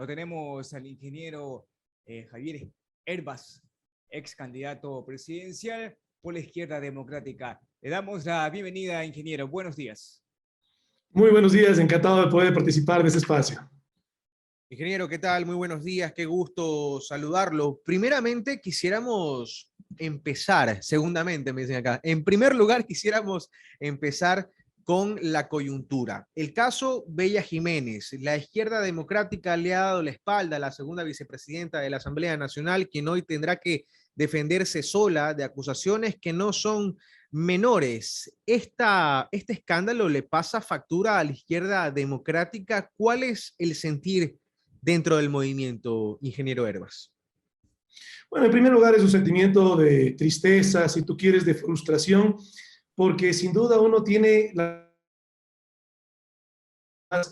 tenemos al ingeniero Javier Herbas, ex candidato presidencial por la Izquierda Democrática. Le damos la bienvenida, ingeniero. Buenos días. Muy buenos días, encantado de poder participar de este espacio. Ingeniero, ¿qué tal? Muy buenos días, qué gusto saludarlo. Primeramente, quisiéramos empezar, segundamente me dicen acá, en primer lugar quisiéramos empezar con la coyuntura. El caso Bella Jiménez, la Izquierda Democrática le ha dado la espalda a la segunda vicepresidenta de la Asamblea Nacional, quien hoy tendrá que defenderse sola de acusaciones que no son menores. Este escándalo le pasa factura a la Izquierda Democrática. ¿Cuál es el sentir dentro del movimiento, ingeniero Herbas? Bueno, en primer lugar es un sentimiento de tristeza, si tú quieres, de frustración, porque sin duda uno tiene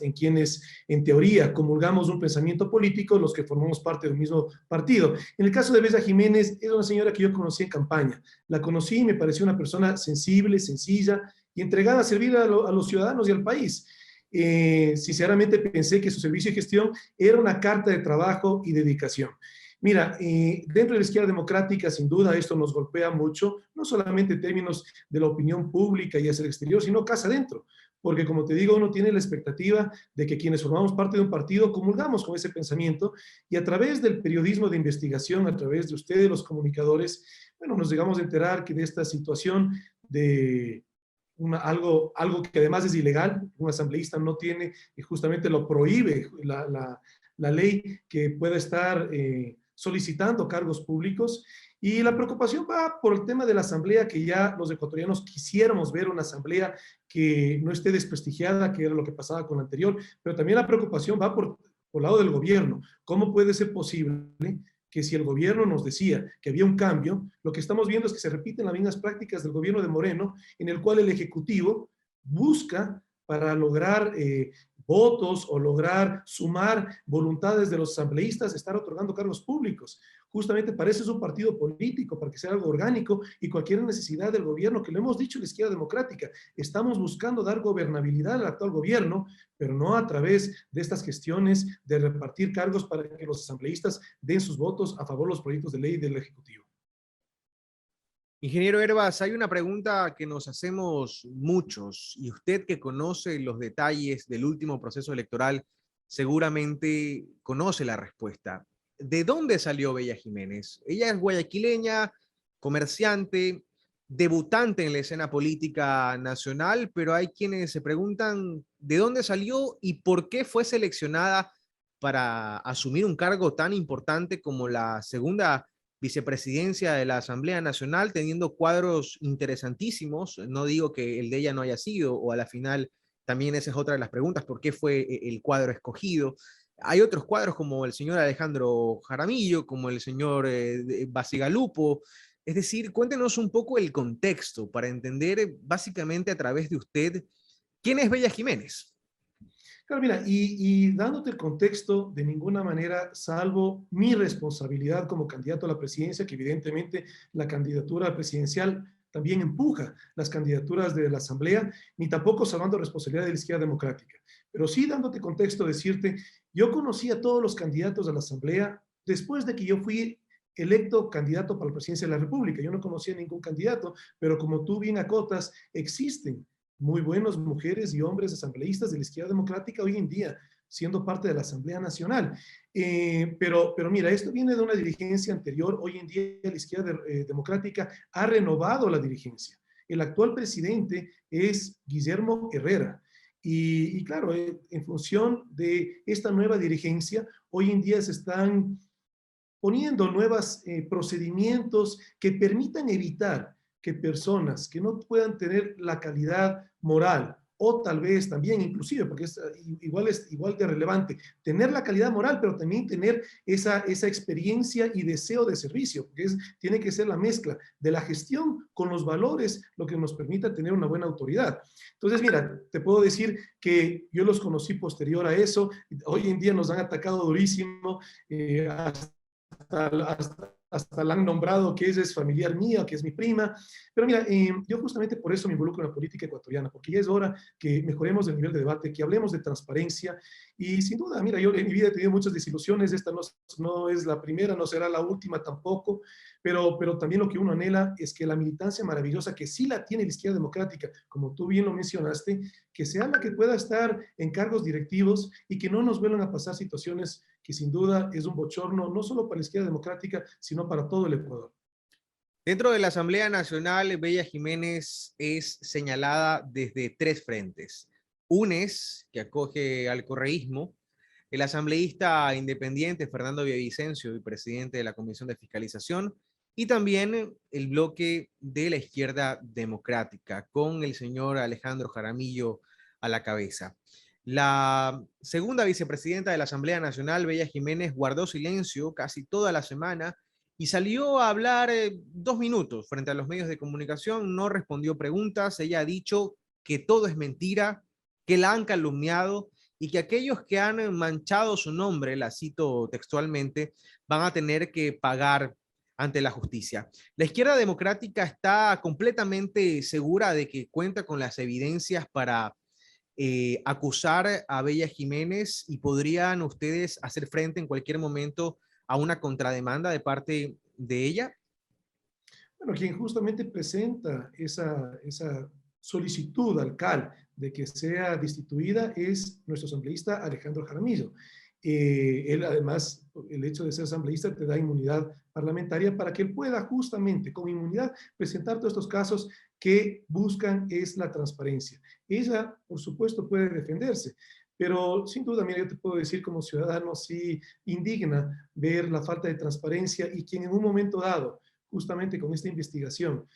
en quienes en teoría comulgamos un pensamiento político, los que formamos parte del mismo partido. En el caso de Bella Jiménez, es una señora que yo conocí en campaña. La conocí y me pareció una persona sensible, sencilla y entregada a servir a los ciudadanos y al país. Sinceramente pensé que su servicio y gestión era una carta de trabajo y dedicación. Mira, dentro de la Izquierda Democrática, sin duda, esto nos golpea mucho, no solamente en términos de la opinión pública y hacia el exterior, sino casa adentro. Porque, como te digo, uno tiene la expectativa de que quienes formamos parte de un partido comulgamos con ese pensamiento y a través del periodismo de investigación, a través de ustedes, los comunicadores, bueno, nos llegamos a enterar que de esta situación de algo que además es ilegal, un asambleísta no tiene y justamente lo prohíbe la ley que pueda estar solicitando cargos públicos. Y la preocupación va por el tema de la asamblea, que ya los ecuatorianos quisiéramos ver una asamblea que no esté desprestigiada, que era lo que pasaba con la anterior, pero también la preocupación va por el lado del gobierno. ¿Cómo puede ser posible que si el gobierno nos decía que había un cambio, lo que estamos viendo es que se repiten las mismas prácticas del gobierno de Moreno, en el cual el Ejecutivo busca para lograr votos o lograr sumar voluntades de los asambleístas, estar otorgando cargos públicos? Justamente para eso es un partido político, para que sea algo orgánico, y cualquier necesidad del gobierno, que lo hemos dicho en la Izquierda Democrática, estamos buscando dar gobernabilidad al actual gobierno, pero no a través de estas gestiones de repartir cargos para que los asambleístas den sus votos a favor de los proyectos de ley del Ejecutivo. Ingeniero Herbas, hay una pregunta que nos hacemos muchos, y usted, que conoce los detalles del último proceso electoral, seguramente conoce la respuesta. ¿De dónde salió Bella Jiménez? Ella es guayaquileña, comerciante, debutante en la escena política nacional, pero hay quienes se preguntan de dónde salió y por qué fue seleccionada para asumir un cargo tan importante como la segunda vicepresidencia de la Asamblea Nacional, teniendo cuadros interesantísimos. No digo que el de ella no haya sido, o a la final también esa es otra de las preguntas: ¿por qué fue el cuadro escogido? Hay otros cuadros como el señor Alejandro Jaramillo, como el señor Basigalupo. Es decir, cuéntenos un poco el contexto para entender básicamente a través de usted quién es Bella Jiménez. Claro, mira, y dándote el contexto, de ninguna manera, salvo mi responsabilidad como candidato a la presidencia, que evidentemente la candidatura presidencial también empuja las candidaturas de la Asamblea, ni tampoco salvando responsabilidad de la Izquierda Democrática. Pero sí, dándote contexto, decirte, yo conocí a todos los candidatos a la Asamblea después de que yo fui electo candidato para la presidencia de la República. Yo no conocía a ningún candidato, pero como tú bien acotas, existen muy buenas mujeres y hombres asambleístas de la Izquierda Democrática hoy en día, siendo parte de la Asamblea Nacional. Pero mira, esto viene de una dirigencia anterior. Hoy en día la Izquierda Democrática ha renovado la dirigencia. El actual presidente es Guillermo Herrera. Y claro, en función de esta nueva dirigencia, hoy en día se están poniendo nuevos procedimientos que permitan evitar que personas que no puedan tener la calidad moral, o tal vez también inclusive, porque es igual de relevante, tener la calidad moral, pero también tener esa experiencia y deseo de servicio, porque tiene que ser la mezcla de la gestión con los valores lo que nos permita tener una buena autoridad. Entonces, mira, te puedo decir que yo los conocí posterior a eso. Hoy en día nos han atacado durísimo, hasta hasta la han nombrado que es familiar mía, que es mi prima. Pero mira, yo justamente por eso me involucro en la política ecuatoriana, porque ya es hora que mejoremos el nivel de debate, que hablemos de transparencia. Y sin duda, mira, yo en mi vida he tenido muchas desilusiones, esta no es la primera, no será la última tampoco, pero también lo que uno anhela es que la militancia maravillosa, que sí la tiene la izquierda democrática, como tú bien lo mencionaste, que sea la que pueda estar en cargos directivos y que no nos vuelvan a pasar situaciones que sin duda es un bochorno, no solo para la izquierda democrática, sino para todo el Ecuador. Dentro de la Asamblea Nacional, Bella Jiménez es señalada desde tres frentes. UNES, que acoge al correísmo, el asambleísta independiente Fernando Villavicencio y presidente de la Comisión de Fiscalización, y también el bloque de la izquierda democrática, con el señor Alejandro Jaramillo a la cabeza. La segunda vicepresidenta de la Asamblea Nacional, Bella Jiménez, guardó silencio casi toda la semana y salió a hablar 2 minutos frente a los medios de comunicación, no respondió preguntas, ella ha dicho que todo es mentira, que la han calumniado y que aquellos que han manchado su nombre, la cito textualmente, van a tener que pagar ante la justicia. La izquierda democrática está completamente segura de que cuenta con las evidencias para acusar a Bella Jiménez y podrían ustedes hacer frente en cualquier momento a una contrademanda de parte de ella. Bueno, quien justamente presenta esa solicitud al CAL de que sea destituida es nuestro asambleísta Alejandro Jaramillo. Él además, el hecho de ser asambleísta te da inmunidad parlamentaria para que él pueda justamente con inmunidad presentar todos estos casos que buscan es la transparencia. Ella, por supuesto, puede defenderse, pero sin duda, mira, yo te puedo decir como ciudadano, sí indigna ver la falta de transparencia y quien en un momento dado, justamente con esta investigación,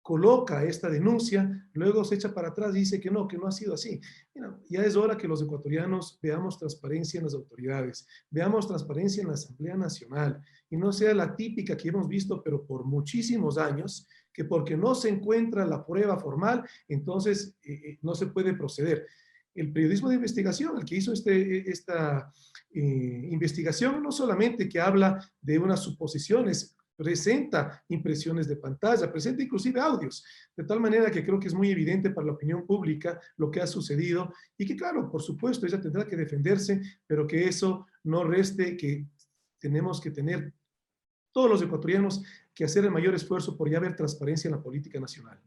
coloca esta denuncia, luego se echa para atrás y dice que no ha sido así. Mira, ya es hora que los ecuatorianos veamos transparencia en las autoridades, veamos transparencia en la Asamblea Nacional y no sea la típica que hemos visto, pero por muchísimos años, que porque no se encuentra la prueba formal, entonces no se puede proceder. El periodismo de investigación, el que hizo esta investigación, no solamente que habla de unas suposiciones, presenta impresiones de pantalla, presenta inclusive audios, de tal manera que creo que es muy evidente para la opinión pública lo que ha sucedido y que claro, por supuesto, ella tendrá que defenderse, pero que eso no reste que tenemos que tener todos los ecuatorianos que hacer el mayor esfuerzo por ya ver transparencia en la política nacional.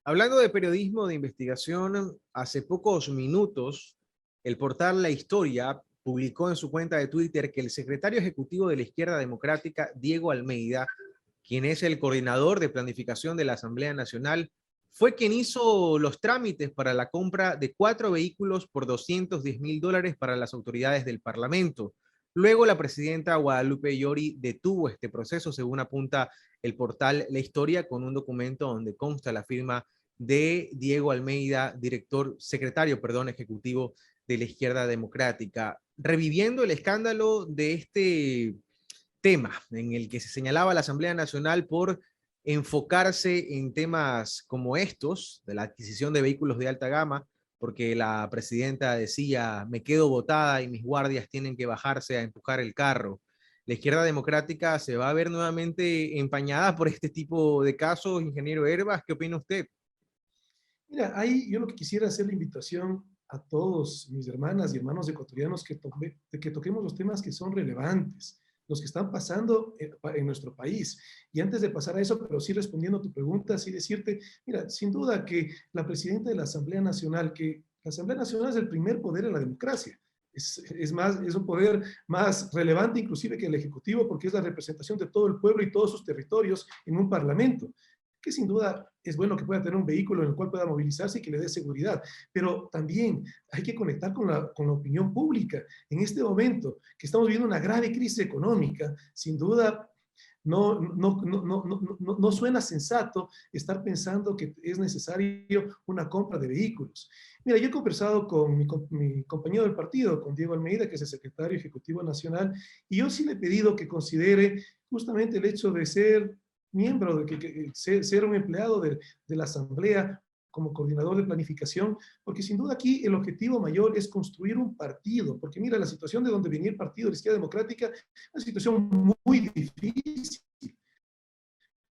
Hablando de periodismo de investigación, hace pocos minutos el portal La Historia publicó en su cuenta de Twitter que el secretario ejecutivo de la Izquierda Democrática, Diego Almeida, quien es el coordinador de planificación de la Asamblea Nacional, fue quien hizo los trámites para la compra de 4 vehículos por $210,000 para las autoridades del Parlamento. Luego la presidenta Guadalupe Llori detuvo este proceso, según apunta el portal La Historia, con un documento donde consta la firma de Diego Almeida, secretario ejecutivo de la Izquierda Democrática, reviviendo el escándalo de este tema en el que se señalaba a la Asamblea Nacional por enfocarse en temas como estos, de la adquisición de vehículos de alta gama, porque la presidenta decía, me quedo botada y mis guardias tienen que bajarse a empujar el carro. La izquierda democrática se va a ver nuevamente empañada por este tipo de casos, ingeniero Herbas, ¿qué opina usted? Mira, ahí yo lo que quisiera hacer la invitación a todos mis hermanas y hermanos ecuatorianos que toquemos los temas que son relevantes, los que están pasando en nuestro país. Y antes de pasar a eso, pero sí respondiendo a tu pregunta, sí decirte, mira, sin duda que la presidenta de la Asamblea Nacional, que la Asamblea Nacional es el primer poder en la democracia, es un poder más relevante inclusive que el Ejecutivo porque es la representación de todo el pueblo y todos sus territorios en un parlamento, que sin duda es bueno que pueda tener un vehículo en el cual pueda movilizarse y que le dé seguridad, pero también hay que conectar con la opinión pública. En este momento que estamos viviendo una grave crisis económica, sin duda no suena sensato estar pensando que es necesario una compra de vehículos. Mira, yo he conversado con mi compañero del partido, con Diego Almeida, que es el secretario ejecutivo nacional, y yo sí le he pedido que considere justamente el hecho de ser miembro, ser un empleado de la Asamblea, como coordinador de planificación, porque sin duda aquí el objetivo mayor es construir un partido, porque mira, la situación de donde venía el partido de la Izquierda Democrática es una situación muy difícil.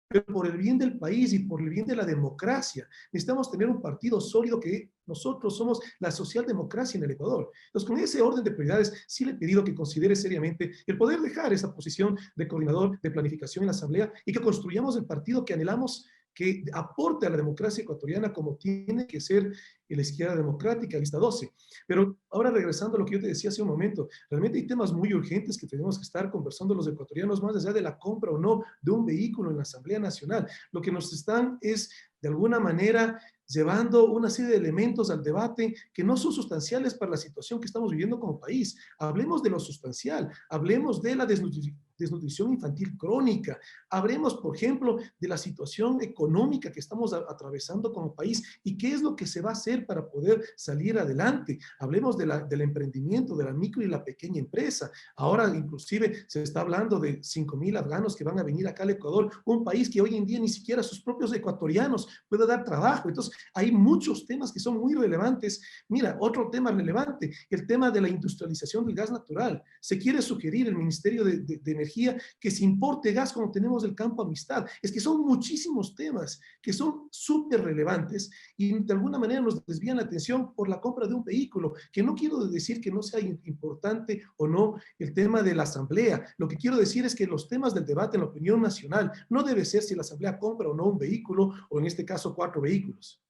Pero por el bien del país y por el bien de la democracia, necesitamos tener un partido sólido que nosotros somos la socialdemocracia en el Ecuador. Entonces, con ese orden de prioridades, sí le he pedido que considere seriamente el poder dejar esa posición de coordinador de planificación en la Asamblea y que construyamos el partido que anhelamos, que aporte a la democracia ecuatoriana como tiene que ser la Izquierda Democrática, lista 12. Pero ahora regresando a lo que yo te decía hace un momento, realmente hay temas muy urgentes que tenemos que estar conversando los ecuatorianos más allá de la compra o no de un vehículo en la Asamblea Nacional. Lo que nos están es, de alguna manera, llevando una serie de elementos al debate que no son sustanciales para la situación que estamos viviendo como país. Hablemos de lo sustancial, hablemos de la desnutrición infantil crónica, hablemos, por ejemplo, de la situación económica que estamos atravesando como país y qué es lo que se va a hacer para poder salir adelante. Hablemos del emprendimiento, de la micro y la pequeña empresa. Ahora, inclusive, se está hablando de 5.000 afganos que van a venir acá al Ecuador, un país que hoy en día ni siquiera sus propios ecuatorianos puede dar trabajo. Entonces, hay muchos temas que son muy relevantes. Mira, otro tema relevante, el tema de la industrialización del gas natural. Se quiere sugerir el Ministerio de Energía que se importe gas como tenemos el campo Amistad. Es que son muchísimos temas que son súper relevantes y de alguna manera nos desvían la atención por la compra de un vehículo, que no quiero decir que no sea importante o no el tema de la Asamblea. Lo que quiero decir es que los temas del debate en la opinión nacional no debe ser si la Asamblea compra o no un vehículo, o en este caso 4 vehículos.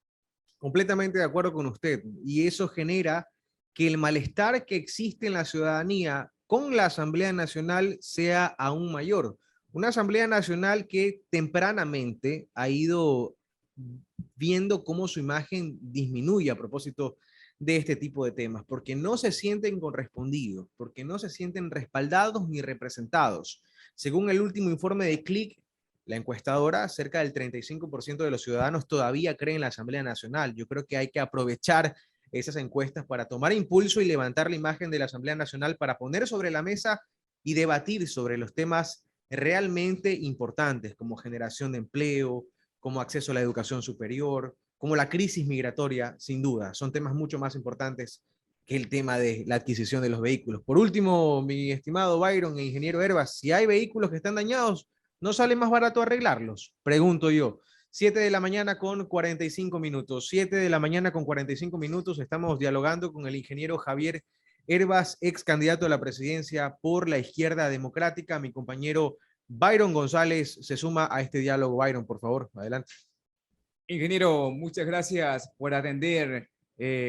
Completamente de acuerdo con usted. Y eso genera que el malestar que existe en la ciudadanía con la Asamblea Nacional sea aún mayor. Una Asamblea Nacional que tempranamente ha ido viendo cómo su imagen disminuye a propósito de este tipo de temas, porque no se sienten correspondidos, porque no se sienten respaldados ni representados. Según el último informe de CLIC, la encuestadora, cerca del 35% de los ciudadanos todavía creen en la Asamblea Nacional. Yo creo que hay que aprovechar esas encuestas para tomar impulso y levantar la imagen de la Asamblea Nacional para poner sobre la mesa y debatir sobre los temas realmente importantes, como generación de empleo, como acceso a la educación superior, como la crisis migratoria, sin duda. Son temas mucho más importantes que el tema de la adquisición de los vehículos. Por último, mi estimado Byron e ingeniero Herbas, si hay vehículos que están dañados, ¿no sale más barato arreglarlos? Pregunto yo. 7 de la mañana con 45 minutos. 7 de la mañana con 45 minutos. Estamos dialogando con el ingeniero Javier Herbas, ex candidato a la presidencia por la Izquierda Democrática. Mi compañero Byron González se suma a este diálogo. Byron, por favor, adelante. Ingeniero, muchas gracias por atender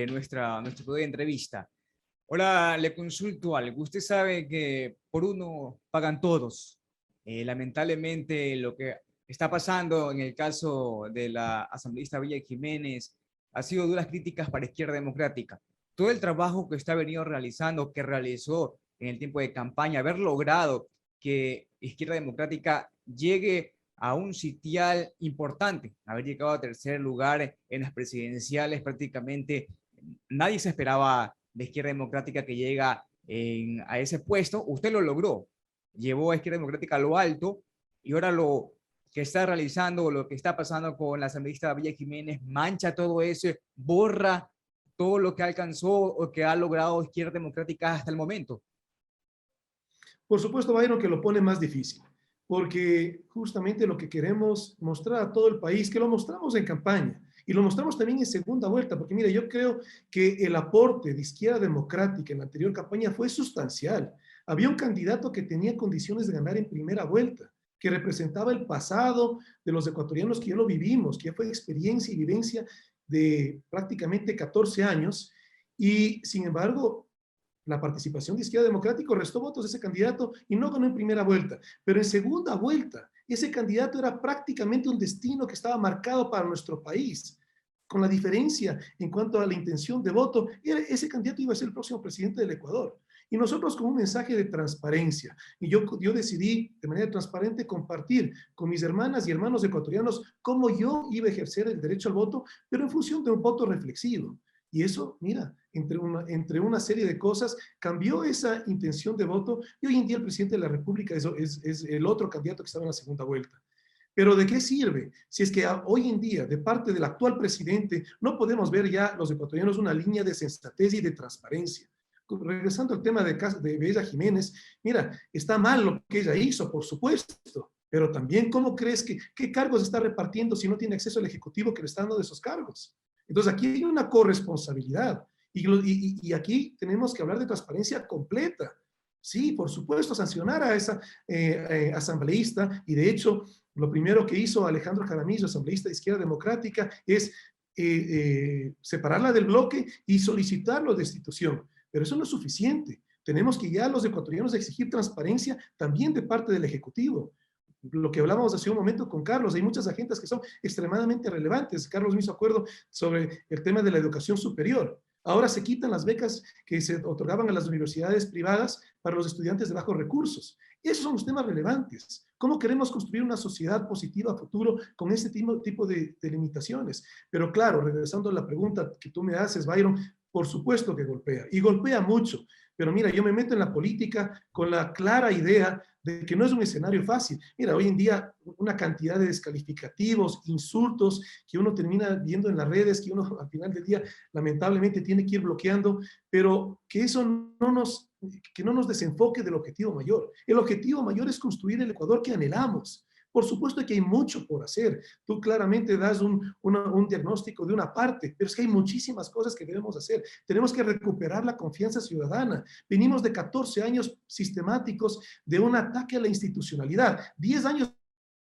nuestra entrevista. Ahora le consulto algo. Usted sabe que por uno pagan todos. Lamentablemente, lo que está pasando en el caso de la asambleísta Villa Jiménez ha sido duras críticas para Izquierda Democrática. Todo el trabajo que está venido realizando, que realizó en el tiempo de campaña, haber logrado que Izquierda Democrática llegue a un sitial importante, haber llegado a tercer lugar en las presidenciales, prácticamente nadie se esperaba de Izquierda Democrática que llega a ese puesto. Usted lo logró, llevó a Izquierda Democrática a lo alto y ahora lo que está realizando, lo que está pasando con la asambleísta Villa Jiménez, mancha todo eso, borra todo lo que alcanzó o que ha logrado Izquierda Democrática hasta el momento. Por supuesto, Byron, que lo pone más difícil, porque justamente lo que queremos mostrar a todo el país, que lo mostramos en campaña y lo mostramos también en segunda vuelta, porque mire, yo creo que el aporte de Izquierda Democrática en la anterior campaña fue sustancial. Había un candidato que tenía condiciones de ganar en primera vuelta, que representaba el pasado de los ecuatorianos que ya lo vivimos, que ya fue experiencia y vivencia de prácticamente 14 años, y sin embargo, la participación de Izquierda Democrática restó votos a ese candidato y no ganó en primera vuelta, pero en segunda vuelta ese candidato era prácticamente un destino que estaba marcado para nuestro país. Con la diferencia en cuanto a la intención de voto, ese candidato iba a ser el próximo presidente del Ecuador. Y nosotros con un mensaje de transparencia, y yo decidí de manera transparente compartir con mis hermanas y hermanos ecuatorianos cómo yo iba a ejercer el derecho al voto, pero en función de un voto reflexivo. Y eso, mira, entre una serie de cosas, cambió esa intención de voto y hoy en día el presidente de la República es el otro candidato que estaba en la segunda vuelta. Pero ¿de qué sirve si es que hoy en día, de parte del actual presidente, no podemos ver ya los ecuatorianos una línea de sensatez y de transparencia? Regresando al tema de Bella Jiménez, mira, está mal lo que ella hizo, por supuesto, pero también, ¿cómo crees qué cargos está repartiendo si no tiene acceso al Ejecutivo que le está dando de esos cargos? Entonces, aquí hay una corresponsabilidad y aquí tenemos que hablar de transparencia completa. Sí, por supuesto, sancionar a esa asambleísta, y de hecho, lo primero que hizo Alejandro Jaramillo, asambleísta de Izquierda Democrática, es separarla del bloque y solicitarlo de destitución. Pero eso no es suficiente. Tenemos que ya los ecuatorianos exigir transparencia también de parte del Ejecutivo. Lo que hablábamos hace un momento con Carlos, hay muchas agendas que son extremadamente relevantes. Carlos me hizo acuerdo sobre el tema de la educación superior. Ahora se quitan las becas que se otorgaban a las universidades privadas para los estudiantes de bajos recursos. Esos son los temas relevantes. ¿Cómo queremos construir una sociedad positiva a futuro con este tipo de limitaciones? Pero claro, regresando a la pregunta que tú me haces, Byron, por supuesto que golpea, y golpea mucho. Pero mira, yo me meto en la política con la clara idea de que no es un escenario fácil. Mira, hoy en día una cantidad de descalificativos, insultos que uno termina viendo en las redes, que uno al final del día lamentablemente tiene que ir bloqueando, pero que eso que no nos desenfoque del objetivo mayor. El objetivo mayor es construir el Ecuador que anhelamos. Por supuesto que hay mucho por hacer. Tú claramente das un diagnóstico de una parte, pero es que hay muchísimas cosas que debemos hacer. Tenemos que recuperar la confianza ciudadana. Venimos de 14 años sistemáticos de un ataque a la institucionalidad. 10 años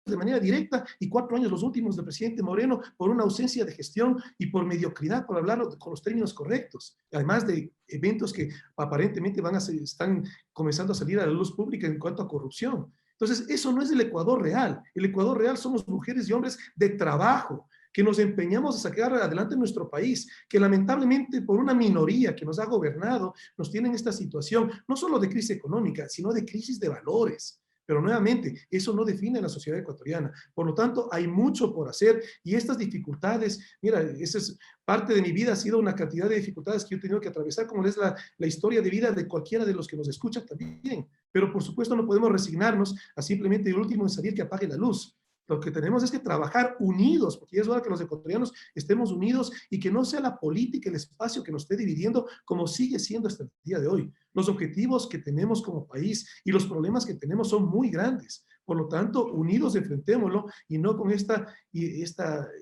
de manera directa y 4 años los últimos del presidente Moreno por una ausencia de gestión y por mediocridad, por hablarlo con los términos correctos. Además de eventos que aparentemente están comenzando a salir a la luz pública en cuanto a corrupción. Entonces, eso no es el Ecuador real. El Ecuador real somos mujeres y hombres de trabajo, que nos empeñamos a sacar adelante nuestro país, que lamentablemente por una minoría que nos ha gobernado, nos tiene en esta situación, no solo de crisis económica, sino de crisis de valores. Pero nuevamente, eso no define a la sociedad ecuatoriana. Por lo tanto, hay mucho por hacer y estas dificultades, mira, esa es parte de mi vida, ha sido una cantidad de dificultades que yo he tenido que atravesar, como es la historia de vida de cualquiera de los que nos escuchan también. Pero por supuesto no podemos resignarnos a simplemente el último en salir que apague la luz. Lo que tenemos es que trabajar unidos, porque es hora que los ecuatorianos estemos unidos y que no sea la política el espacio que nos esté dividiendo como sigue siendo hasta el día de hoy. Los objetivos que tenemos como país y los problemas que tenemos son muy grandes. Por lo tanto, unidos enfrentémoslo y no con esta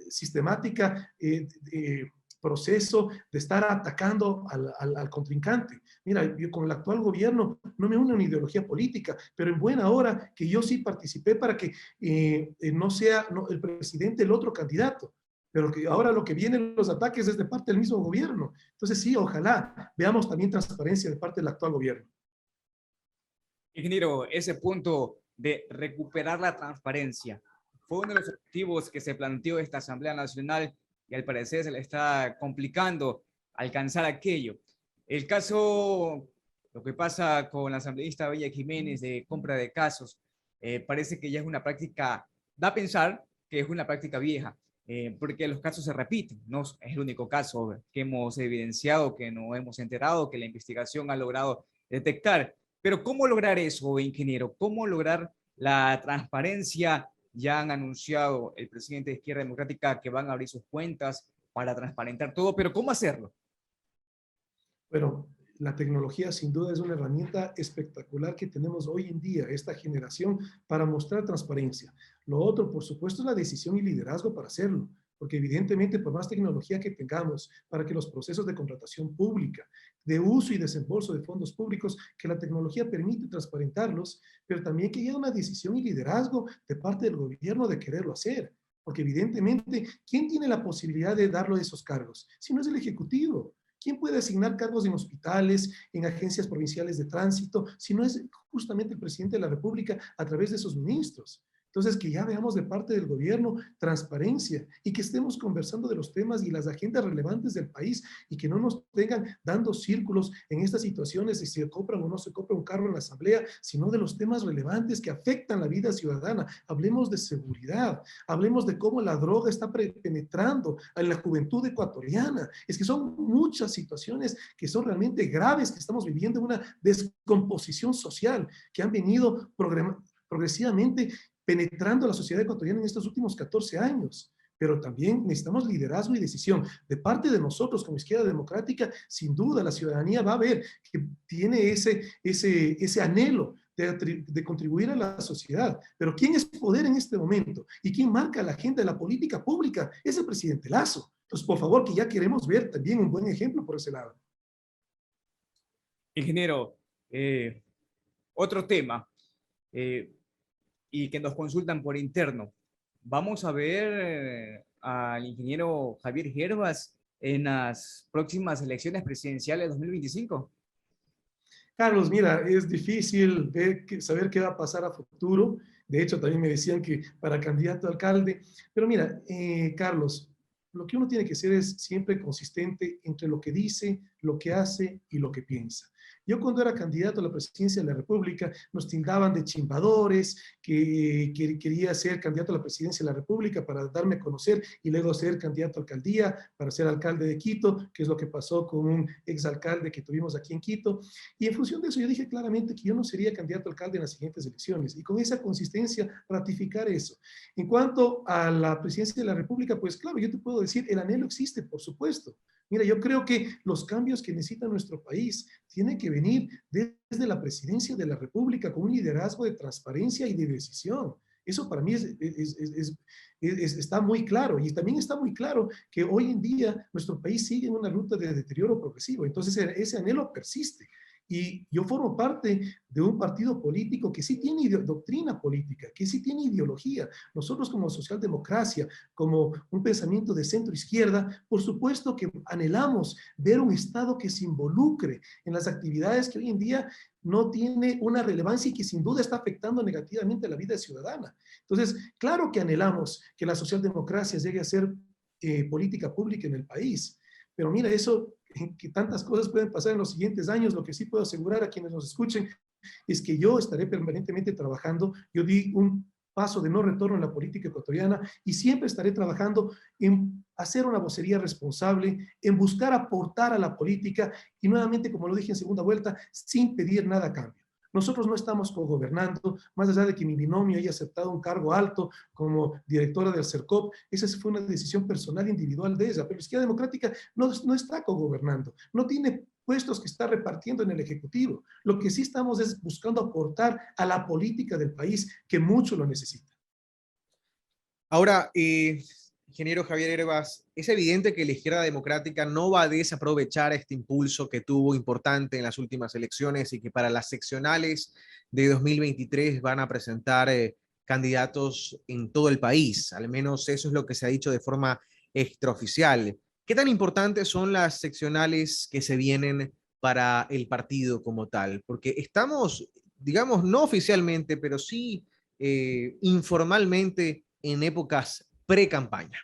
sistemática proceso de estar atacando al contrincante. Mira, yo con el actual gobierno no me uno a una ideología política, pero en buena hora que yo sí participé para que no sea el presidente el otro candidato, pero que ahora lo que vienen los ataques es de parte del mismo gobierno. Entonces sí, ojalá veamos también transparencia de parte del actual gobierno. Ingeniero, ese punto de recuperar la transparencia fue uno de los objetivos que se planteó esta Asamblea Nacional y al parecer se le está complicando alcanzar aquello. El caso, lo que pasa con la asambleísta Bella Jiménez de compra de casos, parece que ya es una práctica, da a pensar que es una práctica vieja, porque los casos se repiten, no es el único caso que hemos evidenciado, que no hemos enterado, que la investigación ha logrado detectar. Pero ¿cómo lograr eso, ingeniero? ¿Cómo lograr la transparencia? Ya han anunciado el presidente de Izquierda Democrática que van a abrir sus cuentas para transparentar todo, pero ¿cómo hacerlo? Bueno, la tecnología sin duda es una herramienta espectacular que tenemos hoy en día, esta generación, para mostrar transparencia. Lo otro, por supuesto, es la decisión y liderazgo para hacerlo, porque evidentemente por más tecnología que tengamos para que los procesos de contratación pública, de uso y desembolso de fondos públicos, que la tecnología permite transparentarlos, pero también que haya una decisión y liderazgo de parte del gobierno de quererlo hacer. Porque evidentemente, ¿quién tiene la posibilidad de darlo esos cargos? Si no es el Ejecutivo. ¿Quién puede asignar cargos en hospitales, en agencias provinciales de tránsito, si no es justamente el presidente de la República a través de sus ministros? Entonces, que ya veamos de parte del gobierno transparencia y que estemos conversando de los temas y las agendas relevantes del país y que no nos tengan dando círculos en estas situaciones de si se compra o no se compra un carro en la asamblea, sino de los temas relevantes que afectan la vida ciudadana. Hablemos de seguridad, hablemos de cómo la droga está penetrando en la juventud ecuatoriana. Es que son muchas situaciones que son realmente graves, que estamos viviendo una descomposición social, que han venido progresivamente penetrando la sociedad ecuatoriana en estos últimos 14 años. Pero también necesitamos liderazgo y decisión. De parte de nosotros, como Izquierda Democrática, sin duda la ciudadanía va a ver que tiene ese anhelo de contribuir a la sociedad. Pero ¿quién es poder en este momento? ¿Y quién marca la agenda de la política pública? Es el presidente Lasso. Entonces, por favor, que ya queremos ver también un buen ejemplo por ese lado. Ingeniero, otro tema, y que nos consultan por interno. Vamos a ver al ingeniero Javier Herbas en las próximas elecciones presidenciales de 2025. Carlos, mira, es difícil saber qué va a pasar a futuro. De hecho, también me decían que para candidato a alcalde. Pero mira, Carlos, lo que uno tiene que ser es siempre consistente entre lo que dice, lo que hace y lo que piensa. Yo cuando era candidato a la presidencia de la República, nos tildaban de chimbadores, que quería ser candidato a la presidencia de la República para darme a conocer y luego ser candidato a alcaldía para ser alcalde de Quito, que es lo que pasó con un exalcalde que tuvimos aquí en Quito. Y en función de eso yo dije claramente que yo no sería candidato a alcalde en las siguientes elecciones y con esa consistencia ratificar eso. En cuanto a la presidencia de la República, pues claro, yo te puedo decir, el anhelo existe, por supuesto. Mira, yo creo que los cambios que necesita nuestro país tienen que venir desde la presidencia de la República con un liderazgo de transparencia y de decisión. Eso para mí está muy claro. Y también está muy claro que hoy en día nuestro país sigue en una ruta de deterioro progresivo. Entonces ese anhelo persiste. Y yo formo parte de un partido político que sí tiene doctrina política, que sí tiene ideología. Nosotros como socialdemocracia, como un pensamiento de centro-izquierda, por supuesto que anhelamos ver un Estado que se involucre en las actividades que hoy en día no tiene una relevancia y que sin duda está afectando negativamente a la vida ciudadana. Entonces, claro que anhelamos que la socialdemocracia llegue a ser política pública en el país. Pero mira, eso, que tantas cosas pueden pasar en los siguientes años, lo que sí puedo asegurar a quienes nos escuchen es que yo estaré permanentemente trabajando. Yo di un paso de no retorno en la política ecuatoriana y siempre estaré trabajando en hacer una vocería responsable, en buscar aportar a la política y nuevamente, como lo dije en segunda vuelta, sin pedir nada a cambio. Nosotros no estamos cogobernando, más allá de que mi binomio haya aceptado un cargo alto como directora del CERCOP, esa fue una decisión personal individual de ella, pero la Izquierda Democrática no está cogobernando, no tiene puestos que está repartiendo en el Ejecutivo. Lo que sí estamos es buscando aportar a la política del país, que mucho lo necesita. Ahora, ingeniero Javier Herbas, es evidente que la Izquierda Democrática no va a desaprovechar este impulso que tuvo importante en las últimas elecciones y que para las seccionales de 2023 van a presentar candidatos en todo el país. Al menos eso es lo que se ha dicho de forma extraoficial. ¿Qué tan importantes son las seccionales que se vienen para el partido como tal? Porque estamos, digamos, no oficialmente, pero sí informalmente en épocas pre-campaña.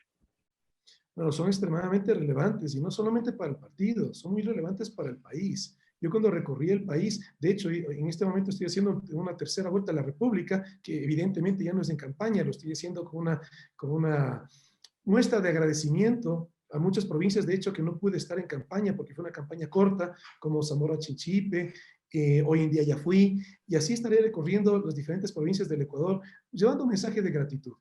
Bueno, son extremadamente relevantes y no solamente para el partido, son muy relevantes para el país. Yo cuando recorrí el país, de hecho, en este momento estoy haciendo una tercera vuelta a la República, que evidentemente ya no es en campaña, lo estoy haciendo con una muestra de agradecimiento a muchas provincias, de hecho, que no pude estar en campaña porque fue una campaña corta, como Zamora Chinchipe, hoy en día ya fui, y así estaré recorriendo las diferentes provincias del Ecuador, llevando un mensaje de gratitud.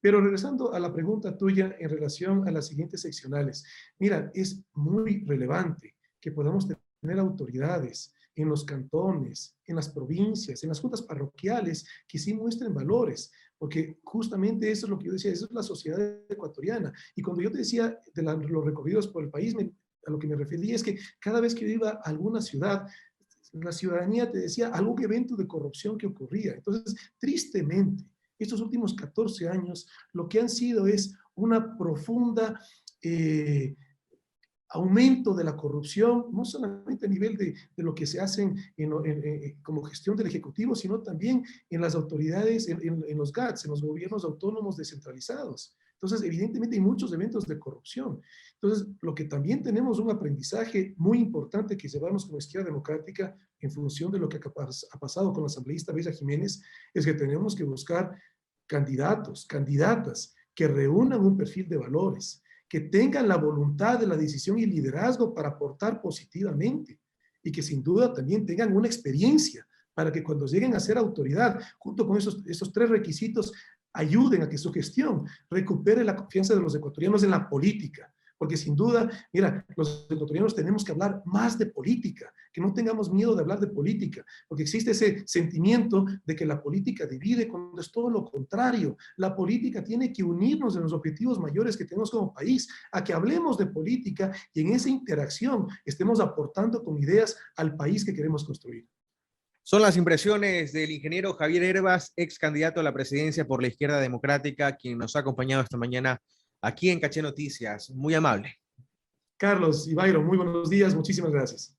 Pero regresando a la pregunta tuya en relación a las siguientes seccionales, mira, es muy relevante que podamos tener autoridades en los cantones, en las provincias, en las juntas parroquiales, que sí muestren valores, porque justamente eso es lo que yo decía, eso es la sociedad ecuatoriana. Y cuando yo te decía de los recorridos por el país, a lo que me refería es que cada vez que yo iba a alguna ciudad, la ciudadanía te decía algún evento de corrupción que ocurría. Entonces, tristemente, estos últimos 14 años, lo que han sido es una profunda aumento de la corrupción, no solamente a nivel de lo que se hace como gestión del Ejecutivo, sino también en las autoridades, en los GATS, en los gobiernos autónomos descentralizados. Entonces, evidentemente hay muchos eventos de corrupción. Entonces, lo que también tenemos un aprendizaje muy importante que llevamos como Izquierda Democrática en función de lo que ha pasado con la asambleísta Bella Jiménez, es que tenemos que buscar candidatos, candidatas que reúnan un perfil de valores, que tengan la voluntad de la decisión y liderazgo para aportar positivamente y que sin duda también tengan una experiencia para que cuando lleguen a ser autoridad, junto con esos tres requisitos, ayuden a que su gestión recupere la confianza de los ecuatorianos en la política. Porque sin duda, mira, los ecuatorianos tenemos que hablar más de política, que no tengamos miedo de hablar de política, porque existe ese sentimiento de que la política divide, cuando es todo lo contrario. La política tiene que unirnos en los objetivos mayores que tenemos como país, a que hablemos de política y en esa interacción estemos aportando con ideas al país que queremos construir. Son las impresiones del ingeniero Javier Hervas, ex candidato a la presidencia por la Izquierda Democrática, quien nos ha acompañado esta mañana aquí en Caché Noticias. Muy amable. Carlos y Byron, muy buenos días, muchísimas gracias.